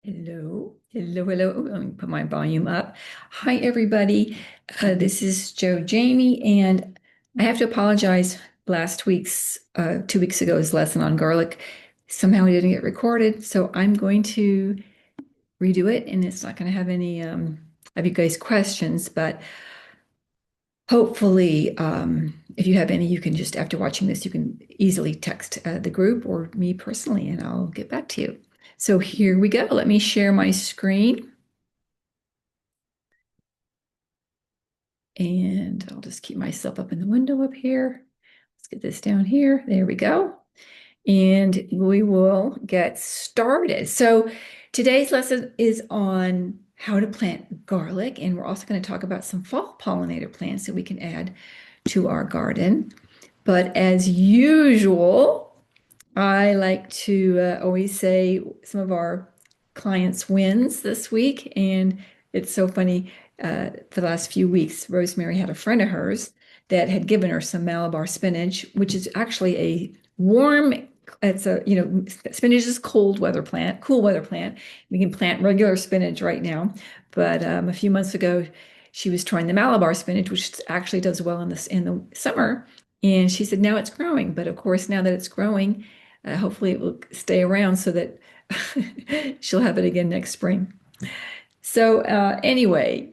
Hello, hello, hello. Let me put my volume up. Hi, everybody. This is Joe Jamie, and I have to apologize. Last week's, 2 weeks ago's lesson on garlic somehow it didn't get recorded, so I'm going to redo it, and it's not going to have any of you guys questions, but hopefully, if you have any, you can just, after watching this, you can easily text the group or me personally, and I'll get back to you. So here we go. Let me share my screen. And I'll just keep myself up in the window up here. Let's get this down here. There we go. And we will get started. So today's lesson is on how to plant garlic. And we're also going to talk about some fall pollinator plants that we can add to our garden. But as usual, I like to always say some of our clients' wins this week. And it's so funny. For the last few weeks, Rosemary had a friend of hers that had given her some Malabar spinach, which is actually a warm, it's a, spinach is cold weather plant, cool weather plant. We can plant regular spinach right now. But a few months ago, she was trying the Malabar spinach, which actually does well in the summer. And she said, now it's growing. But of course, now that it's growing, hopefully it will stay around so that she'll have it again next spring. So anyway,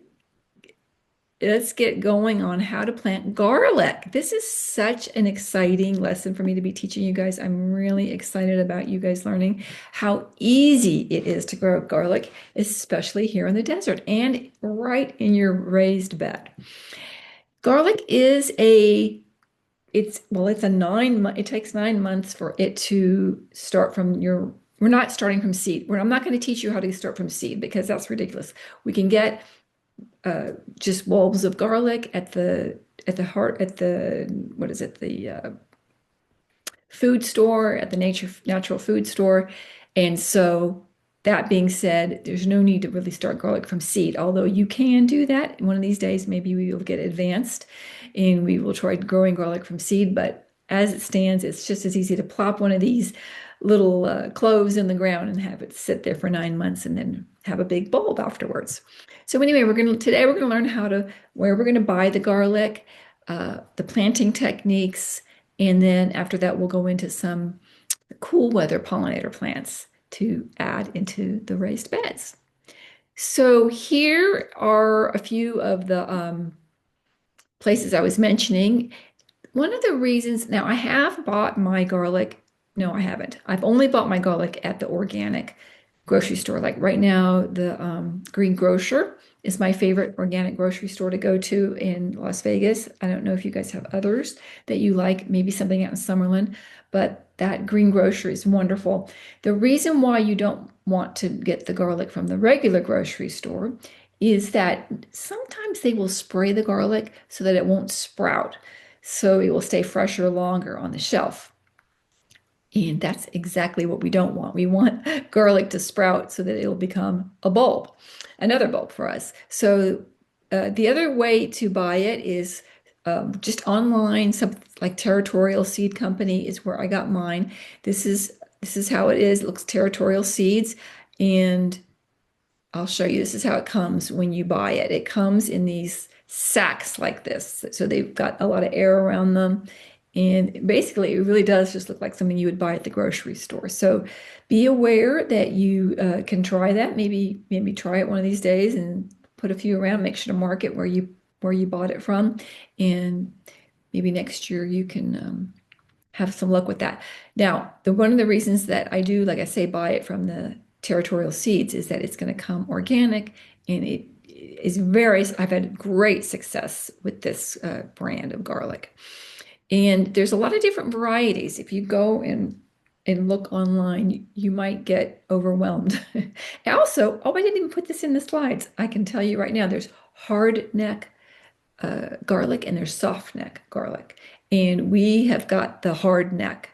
let's get going on how to plant garlic. This is such an exciting lesson for me to be teaching you guys. I'm really excited about you guys learning how easy it is to grow garlic, especially here in the desert and right in your raised bed. Garlic is it's a 9 month, it takes 9 months for it to start from we're not starting from seed. I'm not going to teach you how to start from seed because that's ridiculous. We can get just bulbs of garlic at the heart at the what is it the food store at the natural food store, and so that being said, there's no need to really start garlic from seed, although you can do that. One of these days, maybe we will get advanced and we will try growing garlic from seed. But as it stands, it's just as easy to plop one of these little cloves in the ground and have it sit there for 9 months and then have a big bulb afterwards. So anyway, today we're gonna learn where we're gonna buy the garlic, the planting techniques, and then after that we'll go into some cool weather pollinator plants to add into the raised beds. So here are a few of the places I was mentioning. One of the reasons, now I have bought my garlic. No, I haven't. I've only bought my garlic at the organic grocery store. Like right now, the Green Grocer is my favorite organic grocery store to go to in Las Vegas. I don't know if you guys have others that you like, maybe something out in Summerlin, but that Green Grocer is wonderful. The reason why you don't want to get the garlic from the regular grocery store is that sometimes they will spray the garlic so that it won't sprout. So it will stay fresher longer on the shelf. And that's exactly what we don't want. We want garlic to sprout so that it'll become a bulb, another bulb for us. So the other way to buy it is just online. Some like Territorial Seed Company is where I got mine. This is how it is. It looks Territorial Seeds, and I'll show you. This is how it comes when you buy it. It comes in these sacks like this. So they've got a lot of air around them. And basically, it really does just look like something you would buy at the grocery store. So be aware that you can try that. Maybe try it one of these days and put a few around. Make sure to mark it where you bought it from. And maybe next year you can have some luck with that. Now, one of the reasons that I do, like I say, buy it from the Territorial Seeds is that it's going to come organic, and it is I've had great success with this brand of garlic. And there's a lot of different varieties. If you go and look online, you might get overwhelmed. Also, oh, I didn't even put this in the slides. I can tell you right now, there's hard neck garlic and there's soft neck garlic. And we have got the hard neck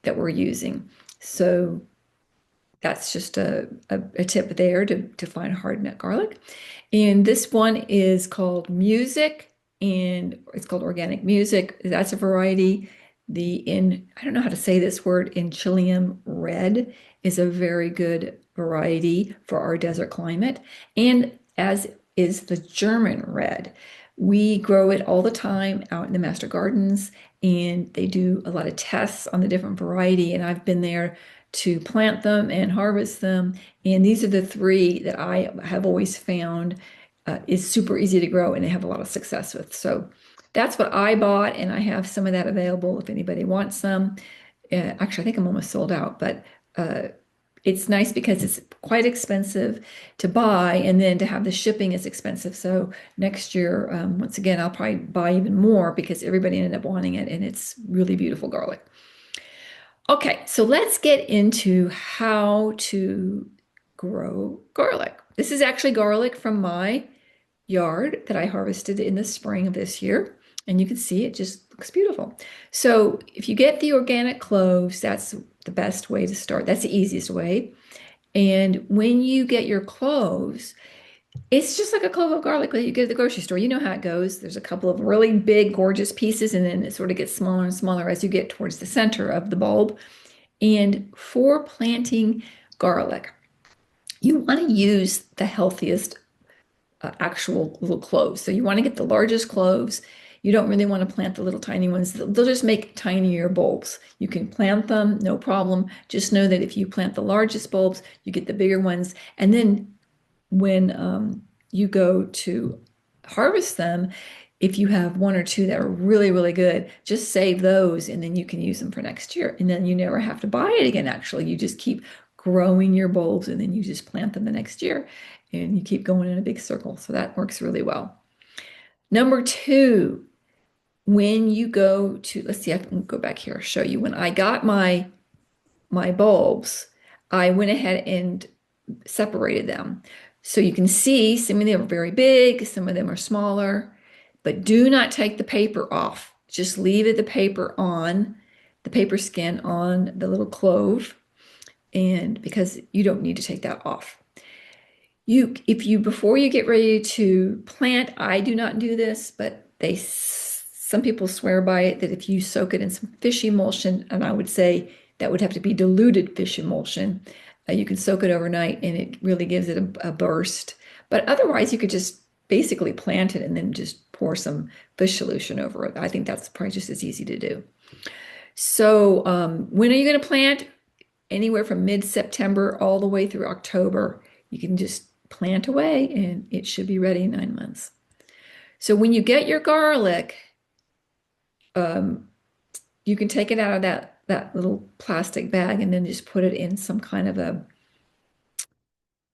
that we're using. So that's just a tip there to find hard neck garlic. And this one is called Music, and it's called Organic Music. That's a variety. I don't know how to say this word, in Chilean red is a very good variety for our desert climate, and as is the German red. We grow it all the time out in the master gardens, and they do a lot of tests on the different variety, and I've been there to plant them and harvest them. And these are the three that I have always found is super easy to grow and they have a lot of success with. So that's what I bought, and I have some of that available if anybody wants some. Actually, I think I'm almost sold out, but uh, it's nice because it's quite expensive to buy, and then to have the shipping is expensive. So next year, once again, I'll probably buy even more because everybody ended up wanting it, and it's really beautiful garlic. Okay, so let's get into how to grow garlic. This is actually garlic from my yard that I harvested in the spring of this year. And you can see it just looks beautiful. So if you get the organic cloves, that's the best way to start. That's the easiest way. And when you get your cloves, it's just like a clove of garlic that you get at the grocery store. You know how it goes. There's a couple of really big, gorgeous pieces, and then it sort of gets smaller and smaller as you get towards the center of the bulb. And for planting garlic, you want to use the healthiest actual little cloves. So you want to get the largest cloves. You don't really want to plant the little tiny ones. They'll just make tinier bulbs. You can plant them, no problem. Just know that if you plant the largest bulbs, you get the bigger ones. And then when you go to harvest them, if you have one or two that are really, really good, just save those and then you can use them for next year. And then you never have to buy it again, actually. You just keep growing your bulbs and then you just plant them the next year and you keep going in a big circle. So that works really well. Number two, when you go to, let's see, I can go back here, show you. When I got my bulbs, I went ahead and separated them. So you can see some of them are very big, some of them are smaller, but do not take the paper off. Just leave it, the paper on, the paper skin on the little clove, and because you don't need to take that off. If you, before you get ready to plant, I do not do this, but some people swear by it that if you soak it in some fish emulsion, and I would say that would have to be diluted fish emulsion, you can soak it overnight and it really gives it a burst. But otherwise, you could just basically plant it and then just pour some fish solution over it. I think that's probably just as easy to do. So, when are you going to plant? Anywhere from mid-September all the way through October. You can just plant away and it should be ready in 9 months. So when you get your garlic, you can take it out of that little plastic bag and then just put it in some kind of a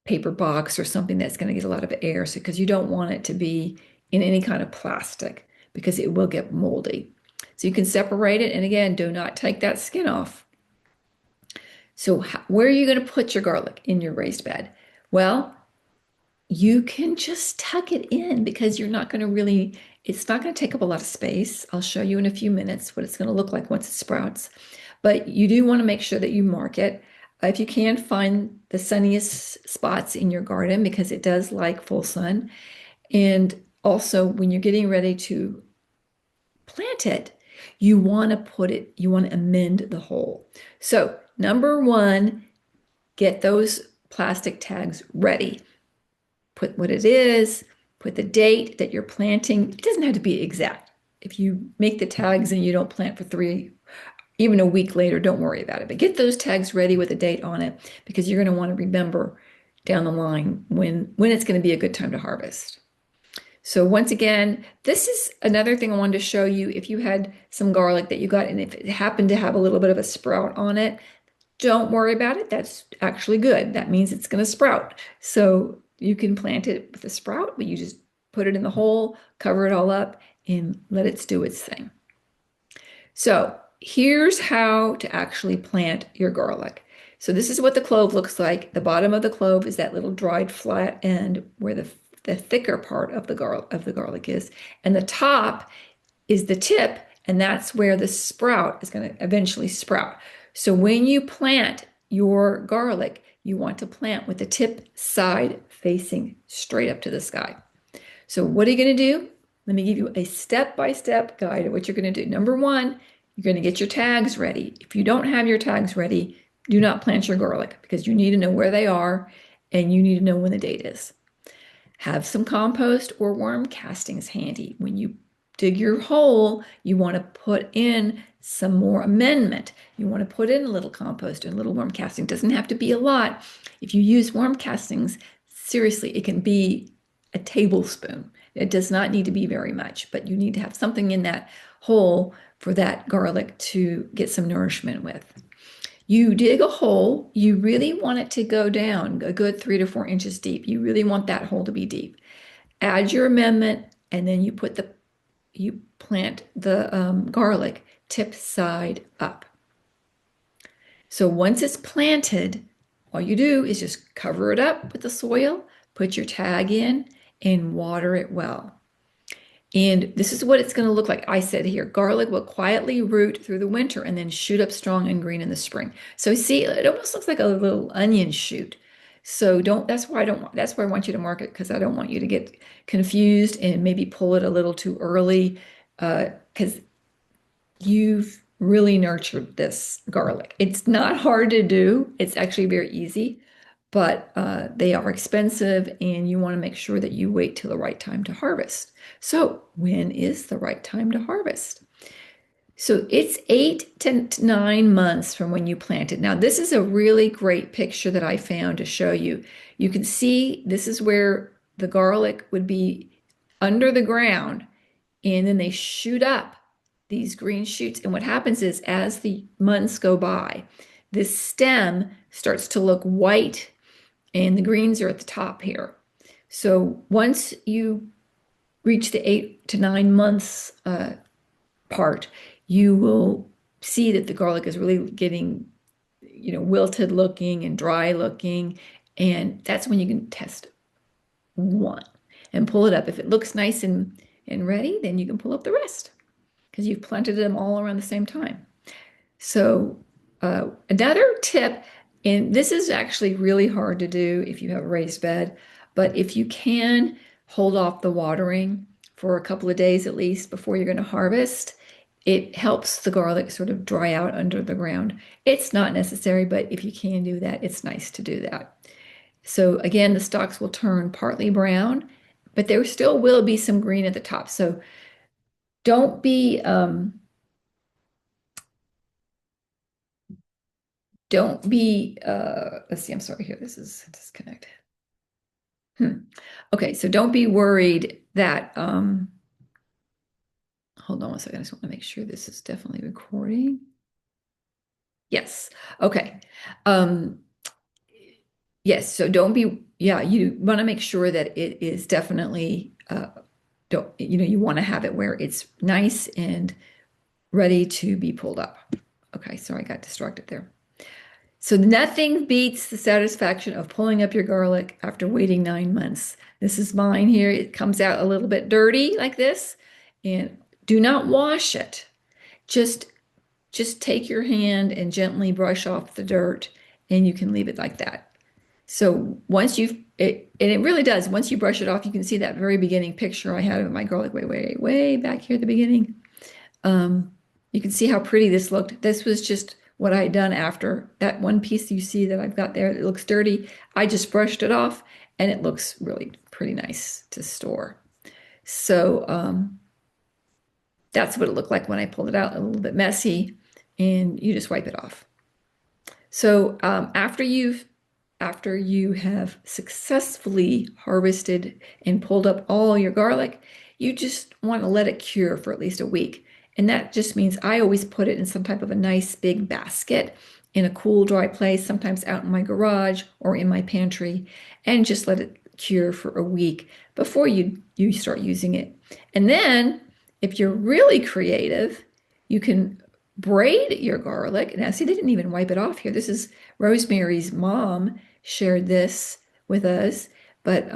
paper box or something that's going to get a lot of air. So because you don't want it to be in any kind of plastic because it will get moldy. So you can separate it. And again, do not take that skin off. So where are you going to put your garlic in your raised bed? Well, you can just tuck it in because you're not going to really, it's not going to take up a lot of space. I'll show you in a few minutes what it's going to look like once it sprouts. But you do want to make sure that you mark it. If you can, find the sunniest spots in your garden because it does like full sun. And also, when you're getting ready to plant it, you want to amend the hole. So, number one, get those plastic tags ready. Put what it is, put the date that you're planting. It doesn't have to be exact. If you make the tags and you don't plant for even a week later, don't worry about it. But get those tags ready with a date on it because you're going to want to remember down the line when it's going to be a good time to harvest. So once again, this is another thing I wanted to show you. If you had some garlic that you got and if it happened to have a little bit of a sprout on it, don't worry about it. That's actually good. That means it's going to sprout. So you can plant it with a sprout, but you just put it in the hole, cover it all up, and let it do its thing. So here's how to actually plant your garlic. So this is what the clove looks like. The bottom of the clove is that little dried flat end where the thicker part of the garlic is, and the top is the tip, and that's where the sprout is going to eventually sprout. So when you plant your garlic, you want to plant with the tip side facing straight up to the sky. So what are you going to do? Let me give you a step-by-step guide of what you're going to do. Number one, You're going to get your tags ready. If you don't have your tags ready, do not plant your garlic because you need to know where they are and you need to know when the date is. Have some compost or worm castings handy. When you dig your hole, you want to put in some more amendment. You want to put in a little compost and a little worm casting. It doesn't have to be a lot. If you use worm castings, seriously, it can be a tablespoon. It does not need to be very much, but you need to have something in that hole for that garlic to get some nourishment with. You dig a hole, you really want it to go down a good 3 to 4 inches deep. You really want that hole to be deep. Add your amendment, and then you plant the garlic tip side up. So once it's planted, all you do is just cover it up with the soil, put your tag in, and water it well. And this is what it's going to look like. I said here, garlic will quietly root through the winter and then shoot up strong and green in the spring. So see, it almost looks like a little onion shoot. So that's why I want you to mark it because I don't want you to get confused and maybe pull it a little too early because you've really nurtured this garlic. It's not hard to do. It's actually very easy, but they are expensive and you want to make sure that you wait till the right time to harvest. So when is the right time to harvest? So it's 8 to 9 months from when you plant it. Now, this is a really great picture that I found to show you. You can see this is where the garlic would be under the ground and then they shoot up these green shoots. And what happens is as the months go by, this stem starts to look white and the greens are at the top here. So once you reach the 8 to 9 months part, you will see that the garlic is really getting, wilted looking and dry looking. And that's when you can test one and pull it up. If it looks nice and ready, then you can pull up the rest because you've planted them all around the same time. So another tip, and this is actually really hard to do if you have a raised bed, but if you can hold off the watering for a couple of days at least before you're going to harvest, it helps the garlic sort of dry out under the ground. It's not necessary, but if you can do that, it's nice to do that. So again, the stalks will turn partly brown, but there still will be some green at the top. So don't be let's see, I'm sorry here, this is disconnected. Okay, so don't be worried that hold on one second, I just want to make sure this is definitely recording. Yes, okay. Yes, so don't be, yeah, you want to make sure that it is definitely you want to have it where it's nice and ready to be pulled up. Okay, sorry, I got distracted there. So nothing beats the satisfaction of pulling up your garlic after waiting 9 months. This is mine here. It comes out a little bit dirty like this, and do not wash it. Just take your hand and gently brush off the dirt, and you can leave it like that. So once and it really does, once you brush it off, you can see that very beginning picture I had of my garlic way back here at the beginning. You can see how pretty this looked. This was just what I had done after that one piece you see that I've got there. It looks dirty. I just brushed it off and it looks really pretty nice to store. So that's what it looked like when I pulled it out, a little bit messy, and you just wipe it off. So after you have successfully harvested and pulled up all your garlic, you just want to let it cure for at least a week. And that just means I always put it in some type of a nice big basket in a cool, dry place, sometimes out in my garage or in my pantry, and just let it cure for a week before you start using it. And then if you're really creative, you can braid your garlic. Now, see, they didn't even wipe it off here. This is Rosemary's mom shared this with us, but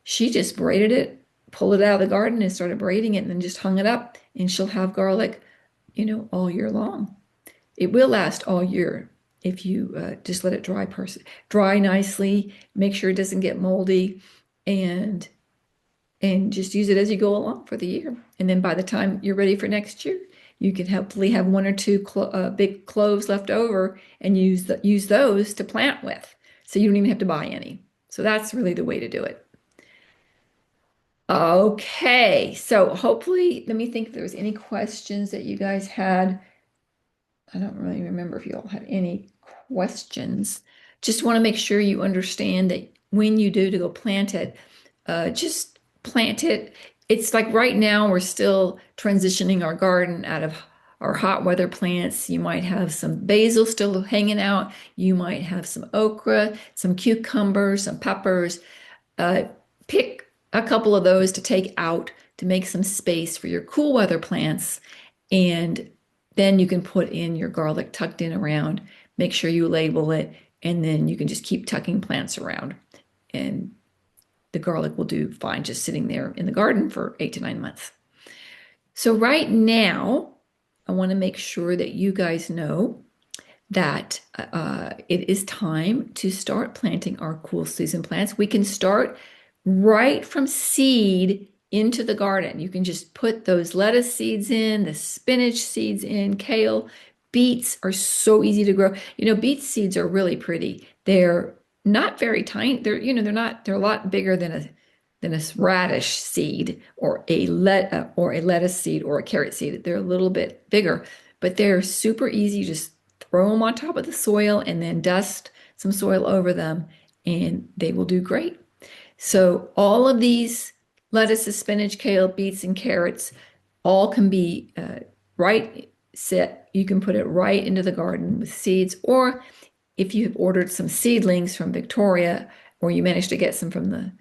she just braided it, pulled it out of the garden and started braiding it and then just hung it up, and she'll have garlic, all year long. It will last all year if you just let it dry nicely, make sure it doesn't get moldy, and just use it as you go along for the year. And then by the time you're ready for next year, You can hopefully have one or two big cloves left over and use those to plant with. So you don't even have to buy any. So that's really the way to do it. Okay, so hopefully, let me think if there was any questions that you guys had. I don't really remember if you all had any questions. Just want to make sure you understand that when you do to go plant it, just plant it. It's like right now we're still transitioning our garden out of our hot weather plants. You might have some basil still hanging out. You might have some okra, some cucumbers, some peppers. Uh, Pick a couple of those to take out to make some space for your cool weather plants. And then you can put in your garlic tucked in around. Make sure you label it, and then you can just keep tucking plants around. And the garlic will do fine just sitting there in the garden for 8 to 9 months. So, right now, I want to make sure that you guys know that it is time to start planting our cool season plants. We can start right from seed into the garden. You can just put those lettuce seeds in, the spinach seeds in, kale. Beets are so easy to grow. Beet seeds are really pretty. They're not very tiny. They're a lot bigger than a radish seed or a lettuce seed or a carrot seed. They're a little bit bigger, but they're super easy. Just throw them on top of the soil and then dust some soil over them, and they will do great. So all of these lettuces, spinach, kale, beets, and carrots all can be right set. You can put it right into the garden with seeds, or if you have ordered some seedlings from Victoria, or you managed to get some from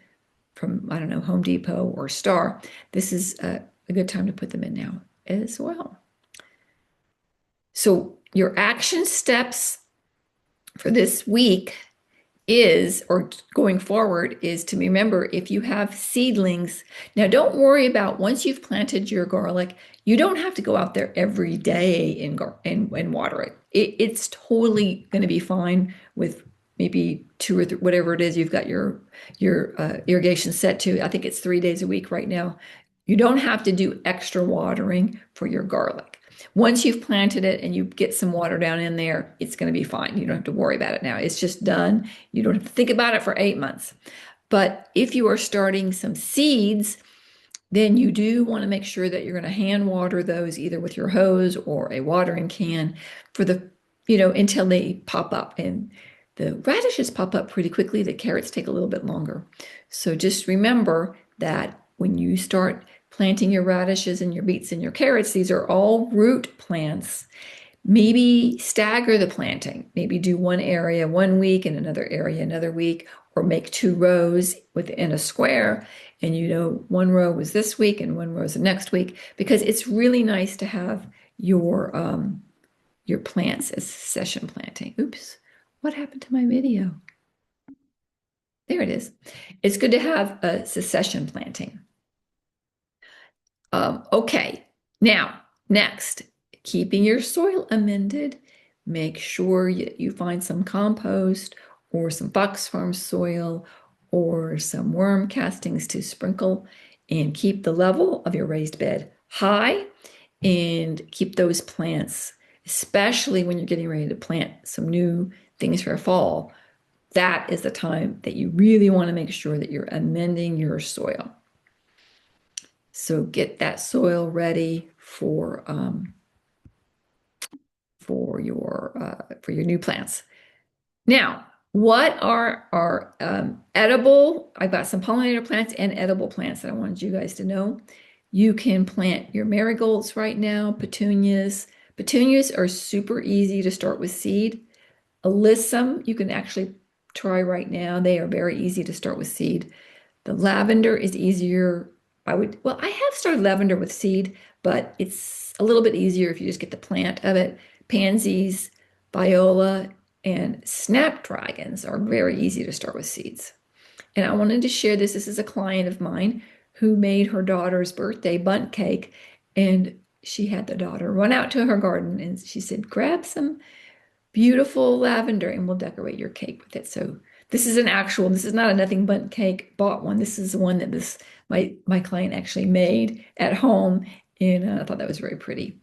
I don't know, Home Depot or Star, this is a good time to put them in now as well. So your action steps for this week or going forward, is to remember, if you have seedlings. Now, don't worry about once you've planted your garlic, you don't have to go out there every day and water it. It's totally going to be fine with maybe two or whatever it is you've got your irrigation set to. I think it's 3 days a week right now. You don't have to do extra watering for your garlic. Once you've planted it and you get some water down in there, it's going to be fine. You don't have to worry about it now. It's just done. You don't have to think about it for 8 months. But if you are starting some seeds, then you do want to make sure that you're going to hand water those either with your hose or a watering can until they pop up. And the radishes pop up pretty quickly. The carrots take a little bit longer. So just remember that when you start planting your radishes and your beets and your carrots, these are all root plants. Maybe stagger the planting. Maybe do one area 1 week and another area another week, or make 2 rows within a square. And one row was this week and one row is the next week, because it's really nice to have your plants as succession planting. Oops, what happened to my video? There it is. It's good to have a succession planting. Okay, now, next, keeping your soil amended. Make sure you find some compost or some Fox Farm soil or some worm castings to sprinkle, and keep the level of your raised bed high, and keep those plants, especially when you're getting ready to plant some new things for fall. That is the time that you really want to make sure that you're amending your soil. So get that soil ready for your new plants. Now, what are our edible? I've got some pollinator plants and edible plants that I wanted you guys to know. You can plant your marigolds right now, petunias. Petunias are super easy to start with seed. Alyssum, you can actually try right now. They are very easy to start with seed. The lavender is easier. I have started lavender with seed, but it's a little bit easier if you just get the plant of it. Pansies, viola, and snapdragons are very easy to start with seeds. And I wanted to share this. This is a client of mine who made her daughter's birthday bundt cake, and she had the daughter run out to her garden and she said, grab some beautiful lavender and we'll decorate your cake with it. So this is not a nothing bundt cake, bought one. This is the one that my client actually made at home, and I thought that was very pretty.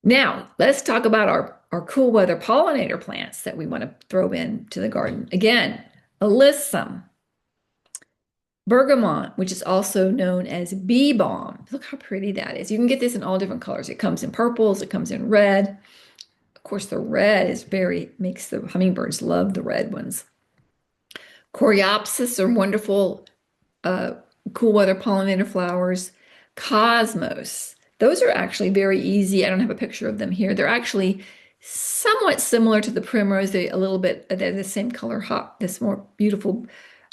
Now, let's talk about our cool weather pollinator plants that we want to throw into the garden. Again, alyssum, bergamot, which is also known as bee balm. Look how pretty that is. You can get this in all different colors. It comes in purples, it comes in red. Of course, the red is makes the hummingbirds love the red ones. Coreopsis are wonderful uh, cool weather pollinator flowers. Cosmos, those are actually very easy. I don't have a picture of them here. They're actually somewhat similar to the primrose. They a little bit, they're the same color hot, this more beautiful,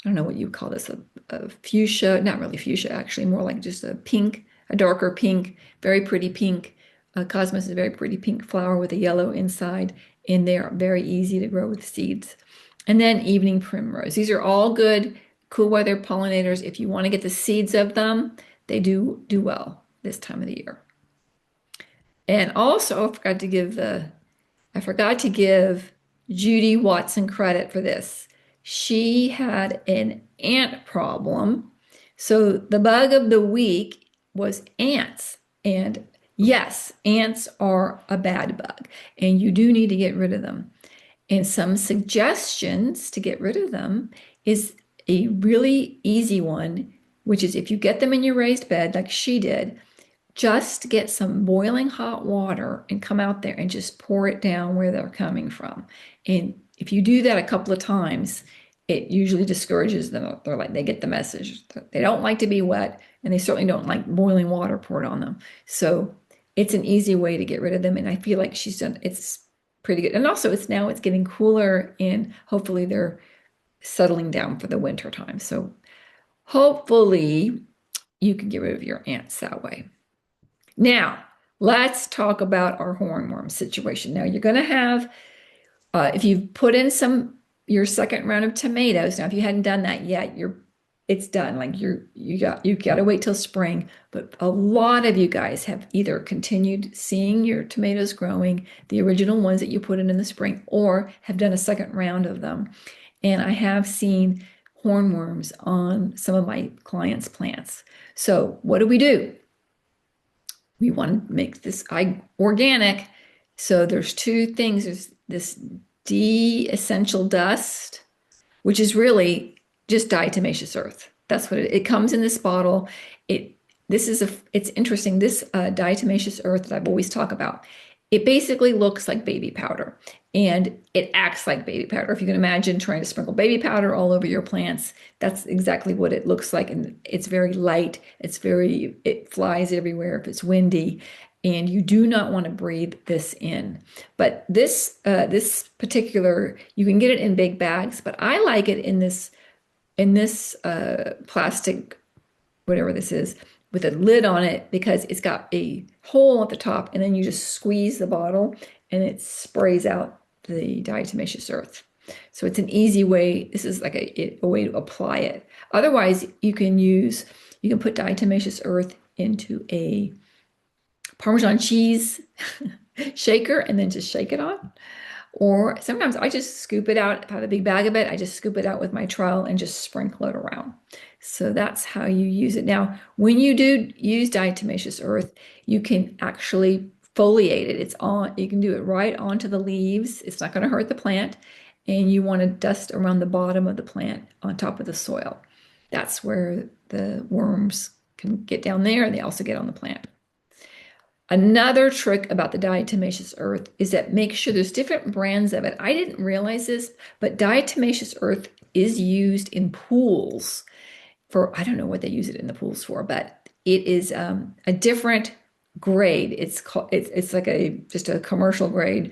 I don't know what you call this, a fuchsia, not really fuchsia, actually, more like just a pink, a darker pink, very pretty pink. Cosmos is a very pretty pink flower with a yellow inside, and they're very easy to grow with seeds. And then evening primrose. These are all good cool weather pollinators. If you want to get the seeds of them, they do well this time of the year. And also, I forgot to give Judy Watson credit for this. She had an ant problem. So the bug of the week was ants. And yes, ants are a bad bug, and you do need to get rid of them. And some suggestions to get rid of them is a really easy one, which is if you get them in your raised bed, like she did, just get some boiling hot water and come out there and just pour it down where they're coming from. And if you do that a couple of times, it usually discourages them. They're like, they get the message. They don't like to be wet, and they certainly don't like boiling water poured on them. So it's an easy way to get rid of them. And I feel like she's done, it's pretty good. And also it's getting cooler, and hopefully they're settling down for the winter time. So hopefully you can get rid of your ants that way. Now, let's talk about our hornworm situation. Now, you're going to have, if you've put in your second round of tomatoes, now if you hadn't done that yet, it's done. Like you got to wait till spring. But a lot of you guys have either continued seeing your tomatoes growing, the original ones that you put in the spring, or have done a second round of them. And I have seen hornworms on some of my clients' plants. So what do? We want to make this organic. So there's two things. There's this de-essential dust, which is really just diatomaceous earth. That's what it comes in this bottle. It's interesting. This diatomaceous earth that I've always talked about, it basically looks like baby powder, and it acts like baby powder. If you can imagine trying to sprinkle baby powder all over your plants, that's exactly what it looks like. And it's very light. It flies everywhere if it's windy, and you do not want to breathe this in. But this particular, you can get it in big bags, but I like it in this plastic, whatever this is, with a lid on it, because it's got a hole at the top, and then you just squeeze the bottle and it sprays out the diatomaceous earth. So it's an easy way. This is like a way to apply it. Otherwise, you can put diatomaceous earth into a Parmesan cheese shaker and then just shake it on. Or sometimes I just scoop it out. If I have a big bag of it, I just scoop it out with my trowel and just sprinkle it around. So that's how you use it. Now, when you do use diatomaceous earth, you can actually foliate it. You can do it right onto the leaves. It's not going to hurt the plant. And you want to dust around the bottom of the plant on top of the soil. That's where the worms can get down there, and they also get on the plant. Another trick about the diatomaceous earth is that make sure there's different brands of it. I didn't realize this, but diatomaceous earth is used in pools I don't know what they use it in the pools for, but it is a different grade. It's like just a commercial grade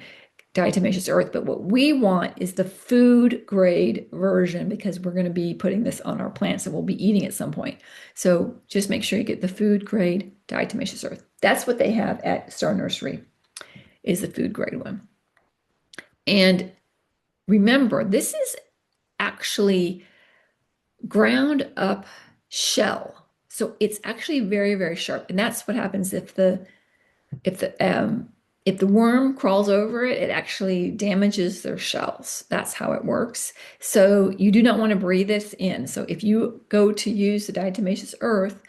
diatomaceous earth. But what we want is the food grade version, because we're going to be putting this on our plants and we'll be eating at some point. So just make sure you get the food grade diatomaceous earth. That's what they have at Star Nursery, is the food grade one. And remember, this is actually ground up shell. So it's actually very, very sharp. And that's what happens if the worm crawls over it, it actually damages their shells. That's how it works. So you do not want to breathe this in. So if you go to use the diatomaceous earth,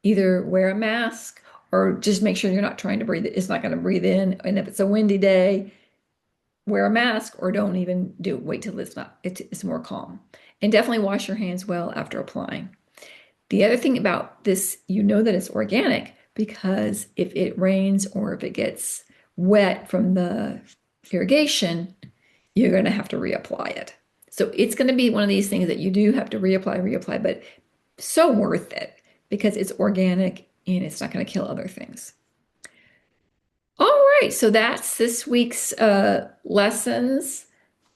either wear a mask or just make sure you're not trying to breathe it. It's not going to breathe in. And if it's a windy day, wear a mask or don't even do it. Wait till it's more calm. And definitely wash your hands well after applying. The other thing about this, you know that it's organic because if it rains or if it gets wet from the irrigation, you're going to have to reapply it. So it's going to be one of these things that you do have to reapply, but so worth it because it's organic and it's not going to kill other things. All right, so that's this week's lessons.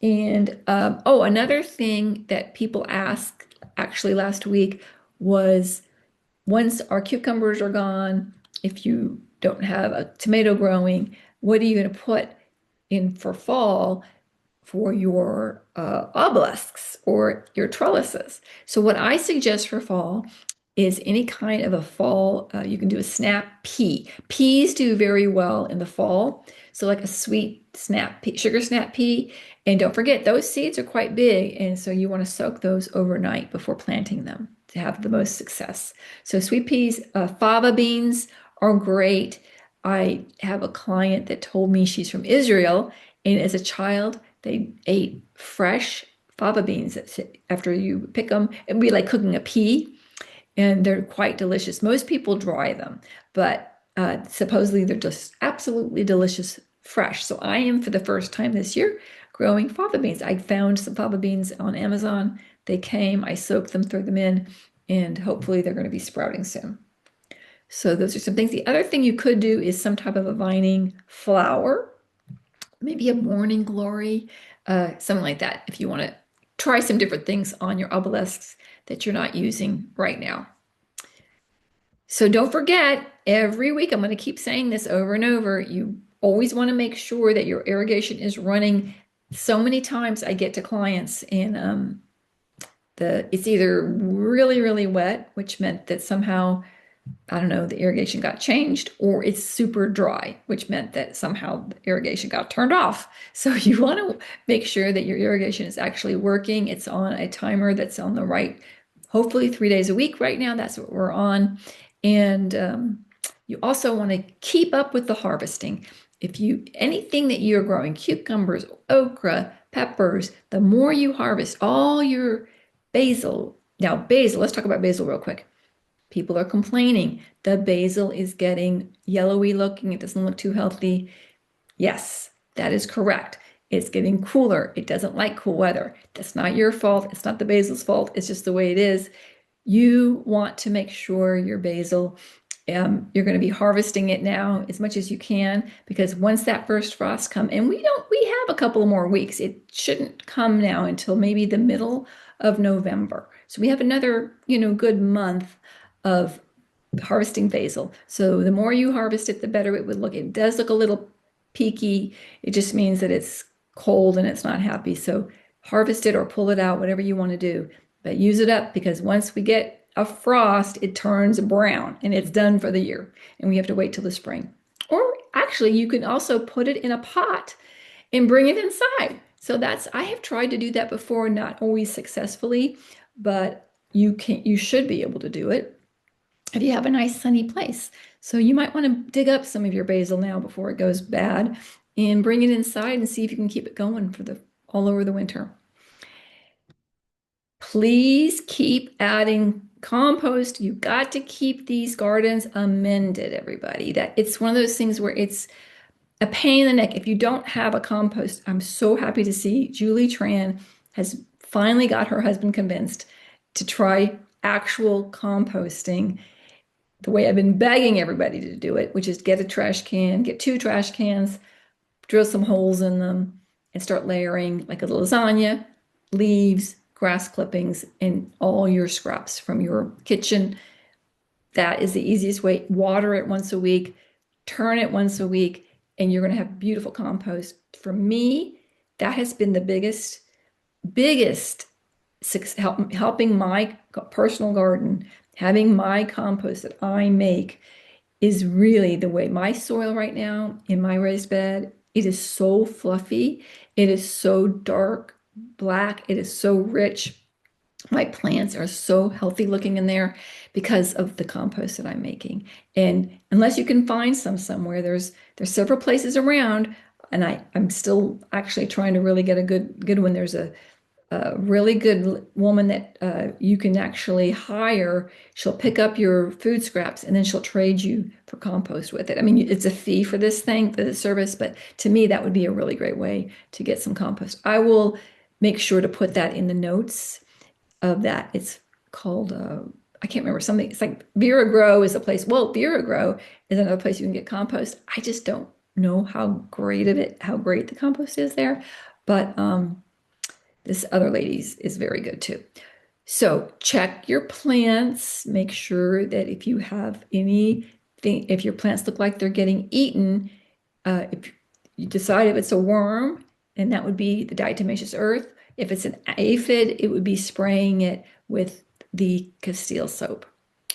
And oh, another thing that people asked actually last week was once our cucumbers are gone, if you don't have a tomato growing, what are you going to put in for fall for your obelisks or your trellises? So what I suggest for fall is any kind of a fall, you can do a snap pea. Peas do very well in the fall. So like a sweet snap pea, sugar snap pea. And don't forget, those seeds are quite big. And so you want to soak those overnight before planting them to have the most success. So sweet peas, fava beans are great. I have a client that told me she's from Israel. And as a child, they ate fresh fava beans after you pick them. It'd be like cooking a pea and they're quite delicious. Most people dry them, but supposedly they're just absolutely delicious fresh. So I am for the first time this year growing fava beans. I found some fava beans on Amazon. They came, I soaked them, threw them in, and hopefully they're going to be sprouting soon. So those are some things. The other thing you could do is some type of a vining flower, maybe a morning glory, something like that, if you want to try some different things on your obelisks that you're not using right now. So don't forget, every week, I'm going to keep saying this over and over. You always want to make sure that your irrigation is running. So many times I get to clients and it's either really, really wet, which meant that somehow I don't know, the irrigation got changed, or it's super dry, which meant that somehow the irrigation got turned off. So you want to make sure that your irrigation is actually working. It's on a timer that's on the right, hopefully 3 days a week right now. That's what we're on. And you also want to keep up with the harvesting. If you, anything that you're growing, cucumbers, okra, peppers, the more you harvest all your basil. Now, basil, let's talk about basil real quick. People are complaining the basil is getting yellowy looking. It doesn't look too healthy. Yes, that is correct. It's getting cooler. It doesn't like cool weather. That's not your fault. It's not the basil's fault. It's just the way it is. You want to make sure your basil, you're going to be harvesting it now as much as you can because once that first frost come, and we have a couple more weeks. It shouldn't come now until maybe the middle of November. So we have another, good month of harvesting basil. So the more you harvest it, the better it would look. It does look a little peaky. It just means that it's cold and it's not happy. So harvest it or pull it out, whatever you want to do. But use it up because once we get a frost, it turns brown and it's done for the year. And we have to wait till the spring. Or actually, you can also put it in a pot and bring it inside. So I have tried to do that before, not always successfully, but you should be able to do it if you have a nice sunny place. So you might want to dig up some of your basil now before it goes bad and bring it inside and see if you can keep it going for all over the winter. Please keep adding compost. You've got to keep these gardens amended, everybody. That it's one of those things where it's a pain in the neck. If you don't have a compost, I'm so happy to see Julie Tran has finally got her husband convinced to try actual composting the way I've been begging everybody to do it, which is get a trash can, get 2 trash cans, drill some holes in them, and start layering like a lasagna, leaves, grass clippings, and all your scraps from your kitchen. That is the easiest way. Water it once a week, turn it once a week, and you're going to have beautiful compost. For me, that has been the biggest helping my personal garden. Having my compost that I make is really the way. My soil right now in my raised bed, it is so fluffy. It is so dark black. It is so rich. My plants are so healthy looking in there because of the compost that I'm making. And unless you can find some somewhere, there's several places around, and I'm still actually trying to really get a good one. There's a really good woman that you can actually hire. She'll pick up your food scraps and then she'll trade you for compost with it. I mean, it's a fee for this thing, for this service, but to me, that would be a really great way to get some compost. I will make sure to put that in the notes of that. It's called, I can't remember something. It's like Vera Grow is a place. Well, Vera Grow is another place you can get compost. I just don't know how great the compost is there. But this other lady's is very good too. So check your plants. Make sure that if you have anything, if your plants look like they're getting eaten, if you decide if it's a worm, and that would be the diatomaceous earth. If it's an aphid, it would be spraying it with the Castile soap,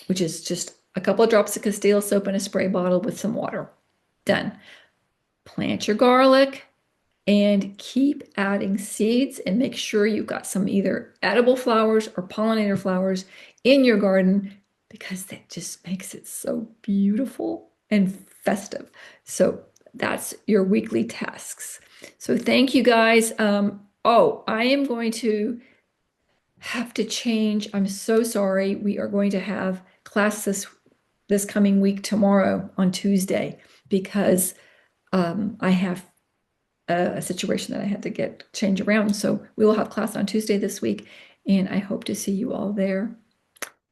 which is just a couple of drops of Castile soap in a spray bottle with some water. Done. Plant your garlic and keep adding seeds and make sure you've got some either edible flowers or pollinator flowers in your garden because that just makes it so beautiful and festive. So that's your weekly tasks. So thank you guys. Oh, I am going to have to change. I'm so sorry. We are going to have class this coming week tomorrow on Tuesday because I have a situation that I had to get change around. So we will have class on Tuesday this week, and I hope to see you all there.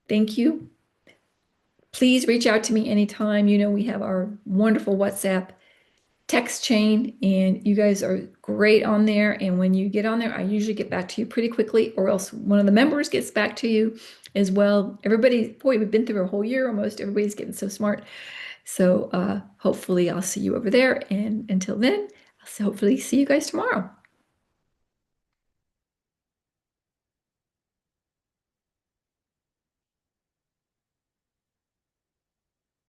Thank you. Please reach out to me anytime. You know, we have our wonderful WhatsApp text chain, and you guys are great on there. And when you get on there, I usually get back to you pretty quickly, or else one of the members gets back to you as well. Everybody, boy, we've been through a whole year almost. Everybody's getting so smart. So hopefully I'll see you over there. And until then, I'll hopefully see you guys tomorrow.